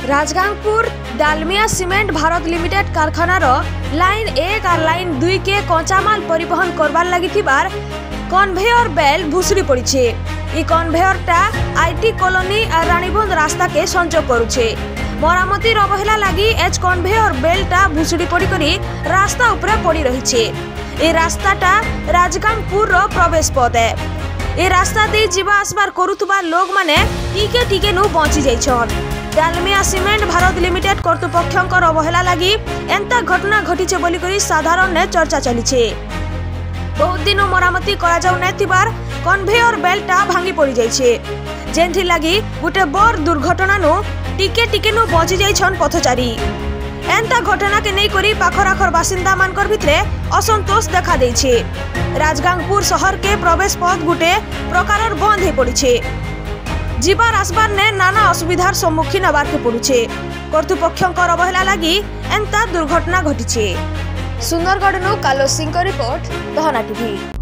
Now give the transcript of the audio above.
Rajgangpur Dalmia cement Bharat limited कारखानार line 1 और line 2 के कच्चामाल परिवहन करवार लगी कन्वेयर बेल्ट भुसुड़ी पड़ी। कन्वेयरटा आईटी कॉलोनी और रानीबंध रास्ता के संजोग करुचे। मरामती अवहेला लगी एच कन्वेयर बेल्टा भुसुड़ी पड़ी रास्ता उपरे पड़ी रही। ये रास्ताटा राजगांगपुर प्रवेश पथ है। ये रास्ता दे जीवा आसबार करुवा लोग माने टिके टिके नु बची जाइछन। डालमिया सीमेंट भारत लिमिटेड कर्तृपक्षर अवहेला लगी एंता घटना घटी बोली करी साधारण ने चर्चा चली। बहुत दिन मरामती करा जाउ नथिबार कन्वेयर बेल्टा भांगी पड़ी जाइछे, जेंथि लगी गुटे बड़ दुर्घटना नु टिके टिके नु बची जाइछन पथचारी। एंता घटना के नहीं करी पाखर आखर बासिंदा मानकर भितरे असंतोष देखा देइछे। राजगांगपुर शहर के प्रवेश पथ गुटे प्रकार बंद हो पड़ी। जीवार आसबार ने नाना असुविधार सम्मुखीन हबार के पड़ुछे। कर्तृपक्षर अवहेला लगी एंता दुर्घटना घटी। सुंदरगढ़ नु कालो सिंह रिपोर्ट, दहना टीवी।